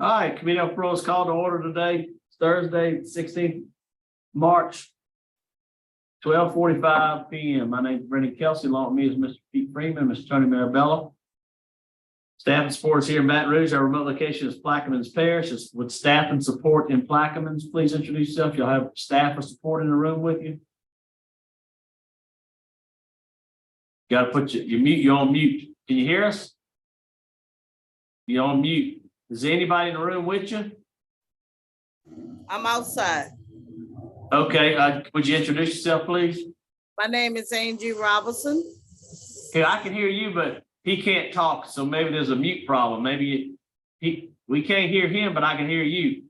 All right, Committee on Parole is called to order today, it's Thursday, 16th March, 12:45 p.m. My name is Brendan Kelsey. Along with me is Mr. Pete Freeman, Mr. Tony Marabella. Staff and support is here in Baton Rouge. Our remote location is Plaquemines Parish. It's with staff and support in Plaquemines. Please introduce yourself. You'll have staff or support in the room with you. Got to put you're on mute. Can you hear us? You're on mute. Is there anybody in the room with you? I'm outside. Okay, would you introduce yourself, please? My name is Angie Robinson. Okay, I can hear you, but he can't talk, so maybe there's a mute problem. Maybe we can't hear him, but I can hear you.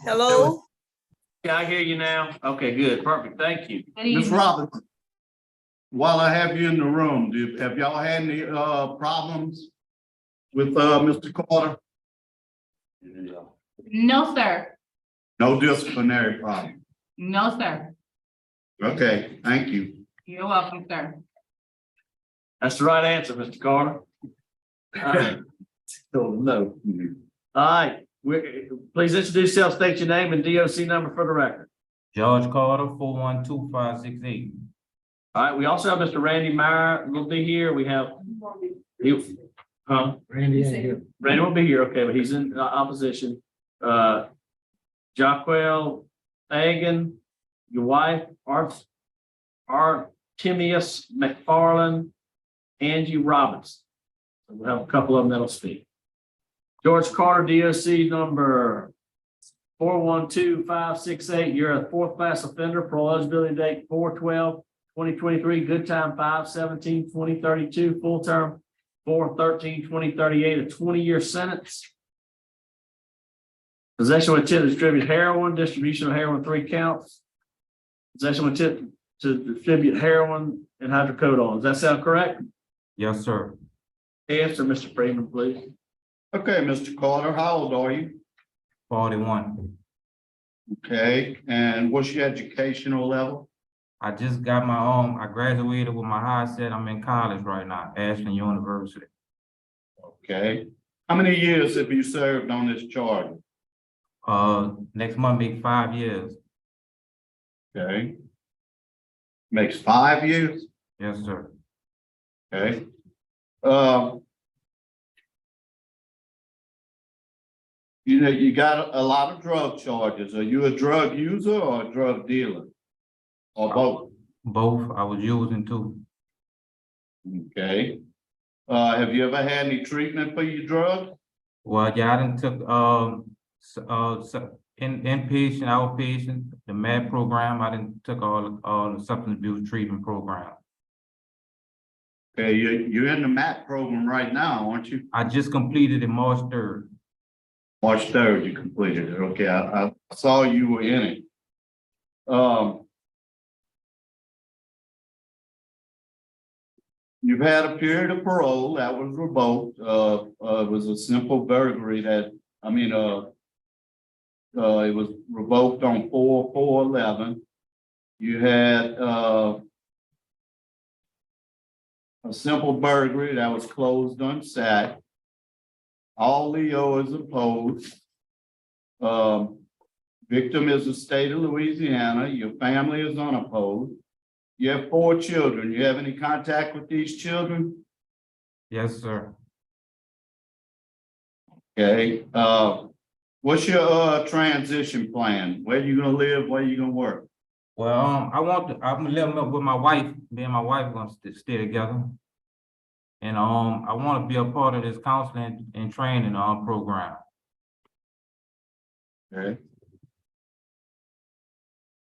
Hello? Yeah, I hear you now. Okay, good, perfect, thank you. Ms. Robinson, while I have you in the room, have y'all had any problems with Mr. Carter? No, sir. No disciplinary problem. No, sir. Okay, thank you. You're welcome, sir. That's the right answer, Mr. Carter. All right. No. All right, please introduce yourself, state your name and DOC number for the record. George Carter, 412-568. All right, we also have Mr. Randy Meyer will be here. We have, Randy ain't here. Randy will be here, okay, but he's in opposition. Jaquel Hagan, your wife, Artemius McFarland, Angie Robinson. So we'll have a couple of them that'll speak. George Carter, DOC number 412568. You're a fourth class offender, parole eligibility date 4/12/2023, good time 5/17/2032, full term 4/13/2038, a 20-year sentence. Possession with intent to distribute heroin, distribution of heroin 3 counts. Possession with intent to distribute heroin and hydrocodone. Does that sound correct? Yes, sir. Answer, Mr. Freeman, please. Okay, Mr. Carter, how old are you? 41. Okay, and what's your educational level? I just got my I graduated with my high set. I'm in college right now, Ashland University. Okay, how many years have you served on this charge? Next month make 5 years. Okay. Makes 5 years? Yes, sir. Okay. You know, you got a lot of drug charges. Are you a drug user or a drug dealer? Or both? Both I was using too. Okay. Have you ever had any treatment for your drugs? Well, yeah, I done took inpatient, outpatient, the MAD program. I done took all the substance abuse treatment program. Okay, you're in the MAT program right now, aren't you? I just completed it March 3rd. March 3rd, you completed it. Okay, I saw you were in it. You've had a period of parole that was revoked. It was a simple burglary it was revoked on 4/4/11. You had a simple burglary that was closed unsat. All Leo is opposed. Victim is the state of Louisiana. Your family is unopposed. You have 4 children. You have any contact with these children? Yes, sir. Okay. What's your transition plan? Where you gonna live? Where you gonna work? Well, I'm living up with my wife. Me and my wife gonna stay together. And I want to be a part of this counseling and training program. Okay.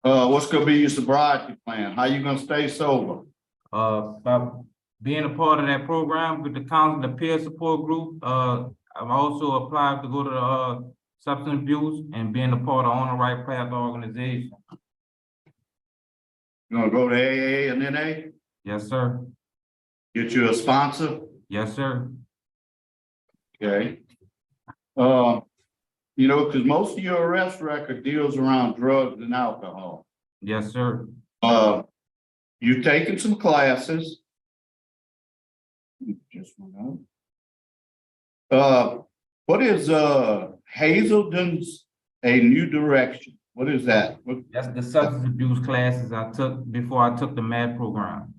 What's gonna be your sobriety plan? How you gonna stay sober? By being a part of that program with the counseling, the peer support group, I've also applied to go to the substance abuse and being a part of On the Right Path organization. You gonna go to AA and NA? Yes, sir. Get you a sponsor? Yes, sir. Okay. Because most of your arrest record deals around drugs and alcohol. Yes, sir. You've taken some classes. Just one out. What is, Hazelden's A New Direction? What is that? That's the substance abuse classes I took before I took the MAD program.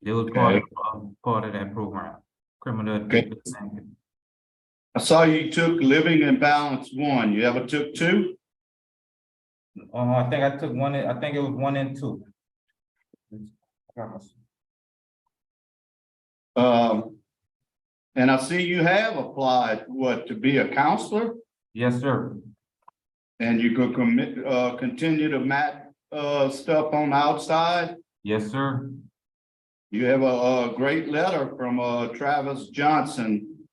It was part of that program, criminal. Okay. I saw you took Living in Balance 1. You ever took 2? I think I took one, I think it was 1 and 2. And I see you have applied, to be a counselor? Yes, sir. And you could continue to mat, stuff on the outside? Yes, sir. You have a great letter from, Travis Johnson,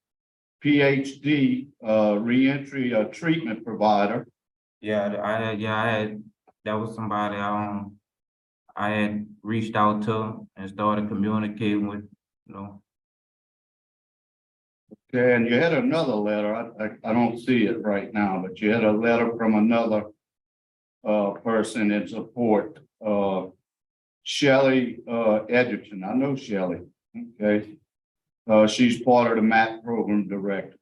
PhD, reentry, treatment provider. I had, that was somebody I had reached out to and started communicating with, you know. Okay, and you had another letter, I don't see it right now, but you had a letter from another person in support, Shelley Edgerton. I know Shelley, okay. She's part of the MAT program director.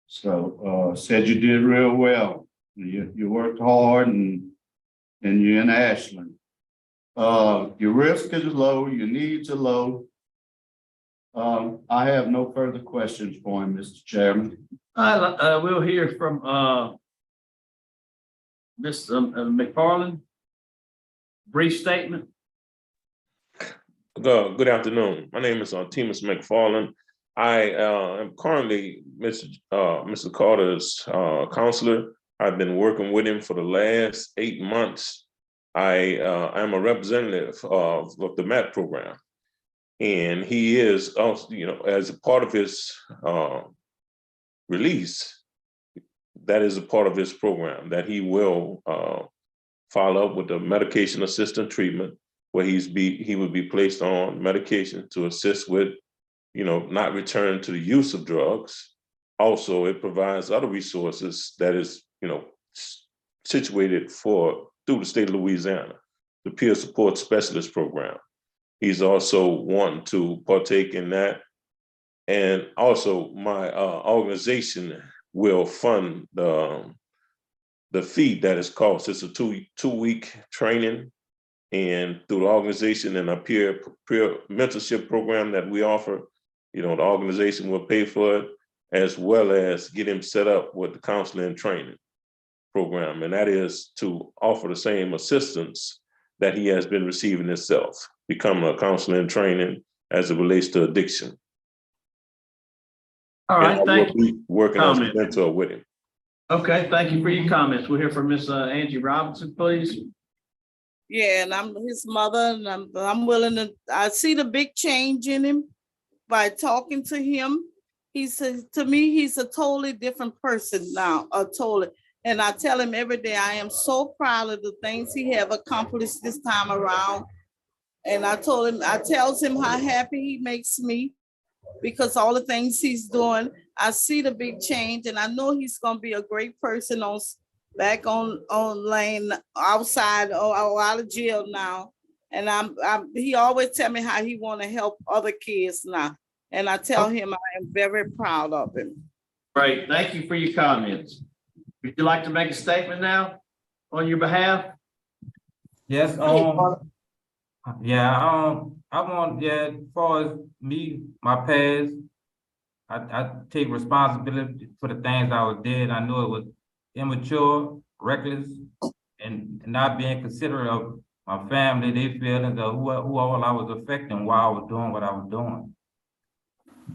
So said you did real well. You worked hard and you're in Ashland. Your risk is low, your needs are low. I have no further questions for him, Mr. Chairman. We'll hear from Ms. McFarland. Brief statement. Good afternoon. My name is Timus McFarland. I am currently Mr. Carter's counselor. I've been working with him for the last 8 months. I am a representative of the MAT program. And he is also, you know, as a part of his release, that is a part of his program that he will follow up with the medication assistant treatment, where he would be placed on medication to assist with, you know, not return to the use of drugs. Also, it provides other resources that is, you know, situated through the state of Louisiana, the peer support specialist program. He's also wanting to partake in that. And also my organization will fund the fee that is cost. It's a two-week training, and through the organization and a peer mentorship program that we offer, you know, the organization will pay for it, as well as get him set up with the counseling and training program. And that is to offer the same assistance that he has been receiving himself, becoming a counselor in training as it relates to addiction. All right, thank you. Working as a mentor with him. Okay, thank you for your comments. We'll hear from Miss Angie Robinson, please. Yeah, and I'm his mother, and I'm willing to, I see the big change in him by talking to him. He says, to me, he's a totally different person now, and I tell him every day, I am so proud of the things he have accomplished this time around. And I tells him how happy he makes me, because all the things he's doing, I see the big change, and I know he's gonna be a great person back on lane outside or out of jail now. And he always tell me how he want to help other kids now. And I tell him I am very proud of him. Great, thank you for your comments. Would you like to make a statement now on your behalf? Yes, I want, as far as me, my past, I take responsibility for the things I did. I know it was immature, reckless, and not being considerate of my family, their feelings, of who all I was affecting while I was doing what I was doing.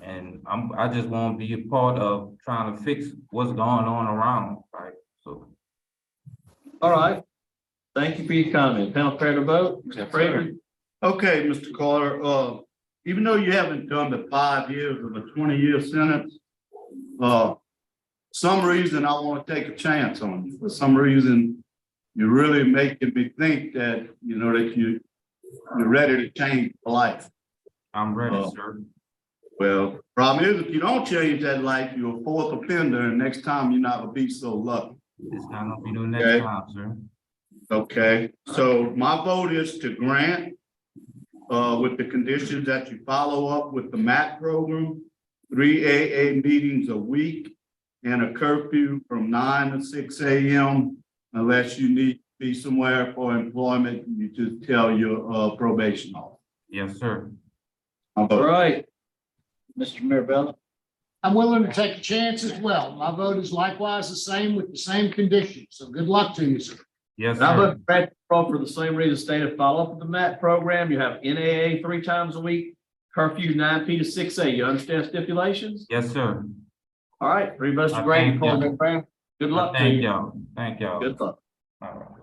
And I just want to be a part of trying to fix what's going on around, right? So. All right. Thank you for your comment. Panel prepared to vote. Mr. Freeman. Okay, Mr. Carter, even though you haven't done the 5 years of a 20-year sentence, some reason I want to take a chance on you. For some reason, you're really making me think that, you know, that you're ready to change life. I'm ready, sir. Well, problem is, if you don't change that life, you're a fourth offender, and next time you're not gonna be so lucky. It's not gonna be the next time, sir. Okay, so my vote is to grant, with the conditions that you follow up with the MAT program, 3 AA meetings a week and a curfew from 9 to 6 AM. Unless you need to be somewhere for employment, you just tell your probation officer. Yes, sir. My All vote. right. Mr. Mirabella, I'm willing to take a chance as well. My vote is likewise the same with the same conditions. So good luck to you, sir. Yes, and I'm sir. voting for Brad for the same reason stated, follow up with the MAT program. You have NAA 3 times a week, curfew 9 P to 6 A. You understand stipulations? Yes, sir. All right, 3 votes to I grant thank you. program. Good luck to Thank you. y'all. Thank y'all. Good luck. All right.